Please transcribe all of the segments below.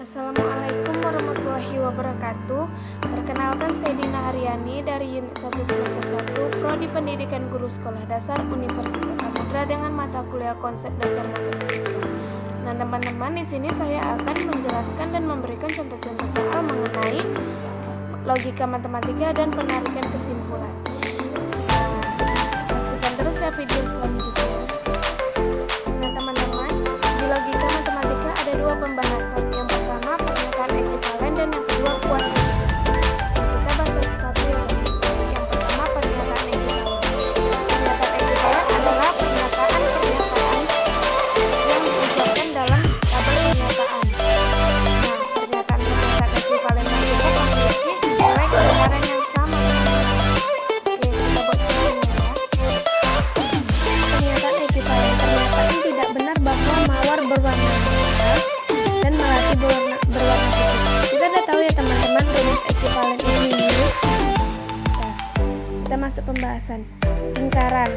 Assalamualaikum warahmatullahi wabarakatuh. Perkenalkan, saya Dina Haryani dari Unit 1 Semester 1 Prodi Pendidikan Guru Sekolah Dasar Universitas Samudra dengan mata kuliah Konsep Dasar Matematika. Nah, teman-teman, di sini saya akan menjelaskan dan memberikan contoh-contoh soal mengenai logika matematika dan penarikan kesimpulan. Saksikan terus ya video selanjutnya. Nah, teman-teman, di logika matematika ada dua pembahasan. Yang pertama, pernyataan ekuivalen, dan yang kedua, kuantifikasi. Kita bahas satu-satu ya. Yang pertama, pernyataan ekuivalen. Pernyataan ekuivalen adalah pernyataan yang diucapkan dalam tabel pernyataan. Nah, pernyataan ekuivalen yang cukup memiliki nilai kebenaran yang sama. Oke, kita buat contohnya ya. Pernyataan ekuivalen, pernyataan tidak benar bahwa mawar berwarna merah dan melati berwarna putih. Kita udah tahu ya teman-teman rumus ekuivalen ini. Nah, kita masuk pembahasan lingkaran.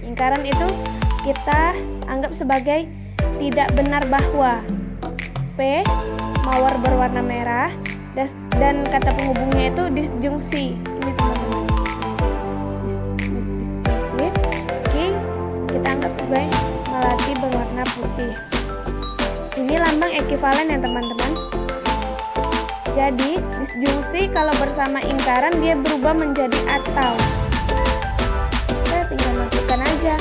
Lingkaran itu kita anggap sebagai tidak benar bahwa P mawar berwarna merah dan kata penghubungnya itu disjungsi. Ini teman-teman, disjungsi. Oke, kita anggap sebagai melati berwarna putih. Ini lambang ekuivalen ya teman-teman. Jadi disjungsi kalau bersama lingkaran dia berubah menjadi atau. Kita tinggal masukkan aja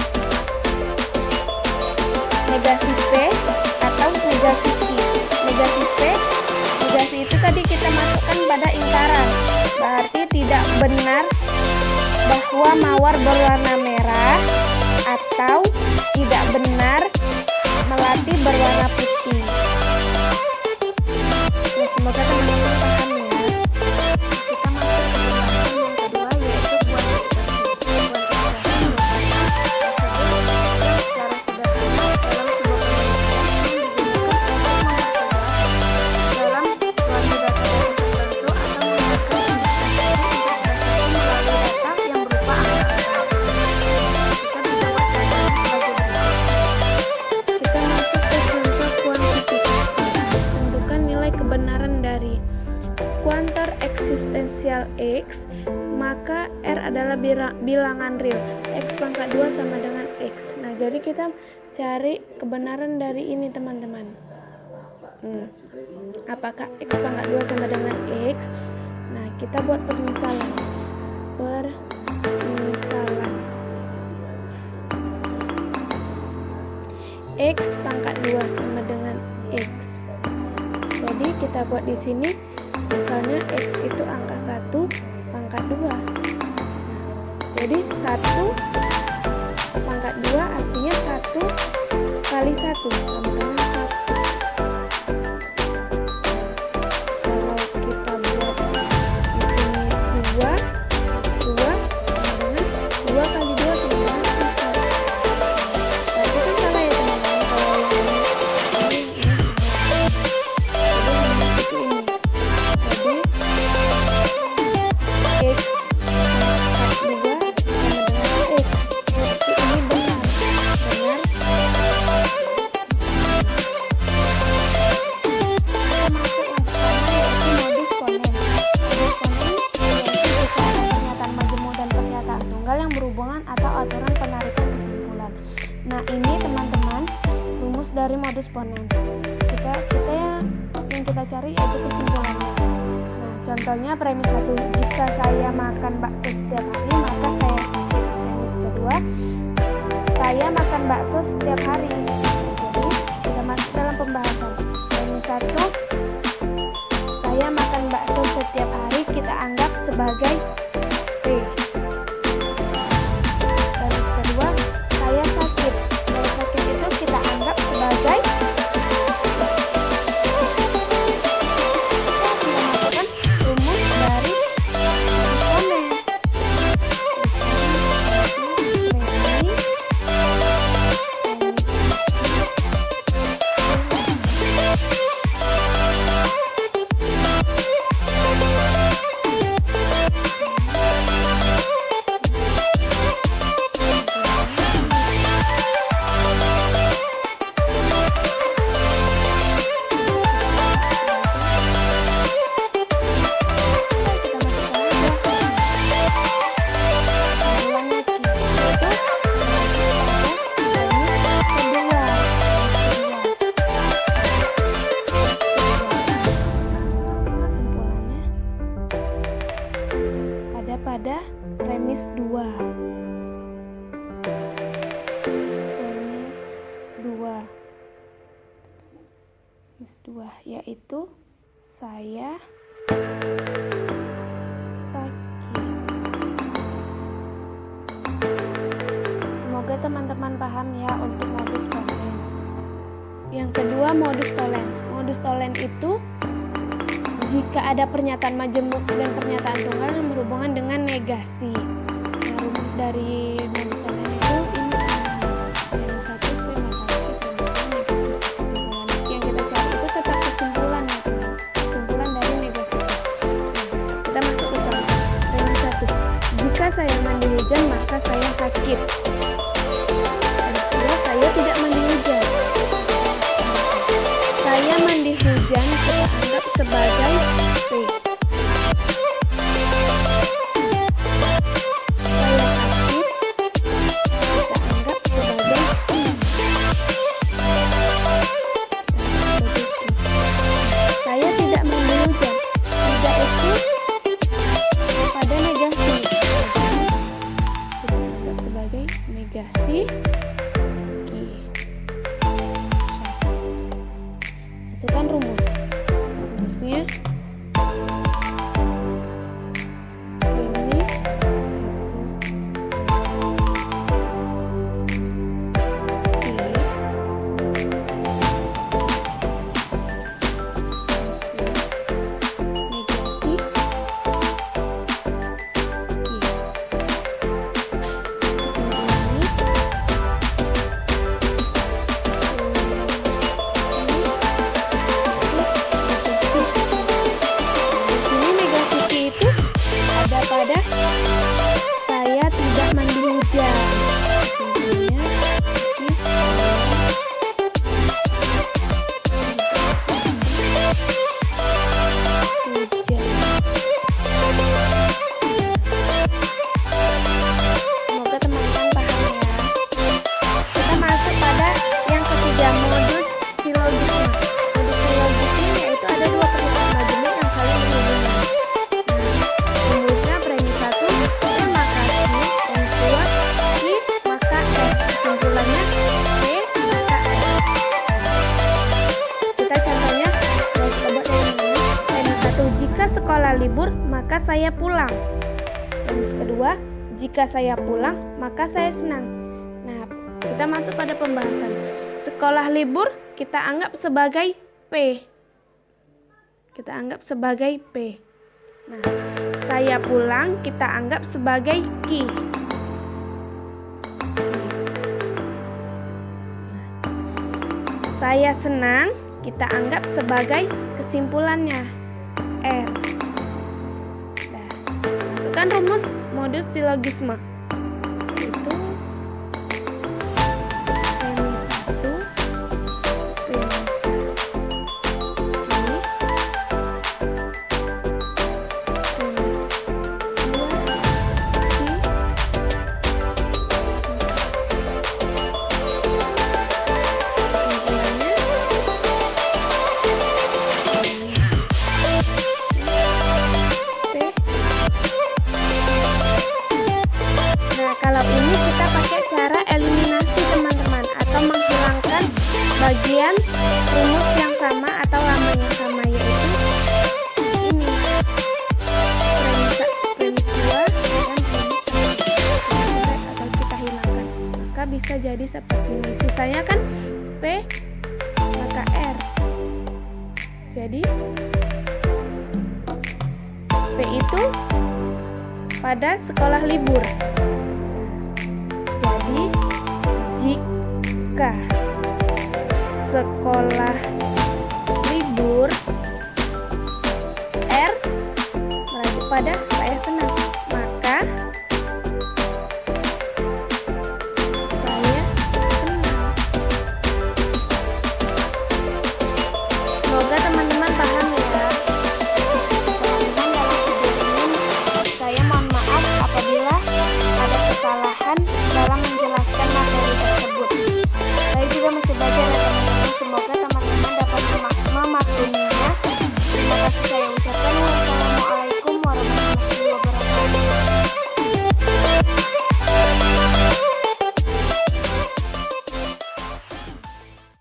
negasi P atau negasi Q. Negasi P, negasi itu tadi kita masukkan pada lingkaran. Berarti tidak benar bahwa mawar berwarna merah atau tidak benar melati berwarna putih. Ya, semoga teman-teman paham ya. Kita masuk ke pembahasan yang kedua, yaitu kuantifikasi. Kuantifikasi merupakan secara sederhana dalam sebuah penelitian yang digunakan untuk memperjelas dalam suatu data tertentu atau menggunakan indikasi melalui data yang berupa angka. Kita bisa buat contohnya sebagai berikut. Kita masuk ke contoh kuantifikasi. Tentukan nilai kebenaran dari kuantor eksistensial X, maka R adalah bilangan real. X pangkat 2 sama dengan X. Nah, jadi kita cari kebenaran dari ini teman-teman. Apakah X pangkat 2 sama dengan X? Nah, kita buat permisalan. X pangkat 2 sama dengan X. Jadi kita buat di sini misalnya X itu angka 1 pangkat 2. Jadi 1 pangkat 2 artinya 1 kali 1 sama dengan 1. Kalau kita buat di sini 2 sama dengan 2 kali 2 sama dengan 4. Berarti kan salah ya teman-teman, kalau yang ini salah. Jadi ini. Jadi X pangkat 2 sama dengan X. Berarti ini benar. Kita masuk yang pertama, yaitu modus ponen. Modus ponen yaitu jika ada pernyataan majemuk dan pernyataan tunggal yang berhubungan atau aturan penarikan kesimpulan. Nah, ini teman-teman rumus dari modus ponen. Yang kita cari yaitu kesimpulannya. Nah, contohnya premis 1, jika saya makan bakso setiap hari maka saya sakit. Premis kedua, saya makan bakso setiap hari. Jadi kita masuk dalam pembahasan. Premis 1, saya makan bakso setiap hari kita anggap sebagai P. Premis kedua, saya sakit. Saya sakit itu kita anggap sebagai rumus dari ponen. saya sakit. Semoga teman-teman paham ya untuk modus tollens. Yang kedua, modus tollens. Modus tollens itu jika ada pernyataan majemuk dan pernyataan tunggal yang berhubungan dengan negasi. Nah, rumus dari modus tollens itu ini yang satu yang kita cari itu tetap kesimpulan ya teman. Kesimpulan dari negasi. Kita masuk ke contoh. Yang satu, jika saya mandi hujan maka saya sakit. Yang kedua, saya tidak mandi hujan. Saya mandi hujan kita anggap sebagai P. Saya sakit kita anggap sebagai I. Saya tidak mandi hujan. Tidak itu pada negasi. Kita anggap sebagai negasi Q. Masukkan rumusnya. Ini pada saya tidak mandi hujan. Semoga teman-teman paham ya. Kita masuk pada yang ketiga, modus silogisme. Modus silogisme yaitu ada dua pernyataan majemuk yang saling berhubungan. Sekolah libur, maka saya pulang. Yang kedua, jika saya pulang, maka saya senang. Nah, kita masuk pada pembahasan. Sekolah libur kita anggap sebagai P. Kita anggap sebagai P. Nah, saya pulang kita anggap sebagai Q. Saya senang kita anggap sebagai kesimpulannya R. Nah, masukkan rumus modus silogisme. Itu kalau ini kita pakai cara eliminasi teman-teman, atau menghilangkan bagian rumus yang sama atau lambang yang sama, yaitu ini premis 2 dan premis 1 atau kita hilangkan, maka bisa jadi seperti ini. Sisanya kan P maka R, jadi P itu pada sekolah libur. Jadi jika sekolah libur, R merujuk pada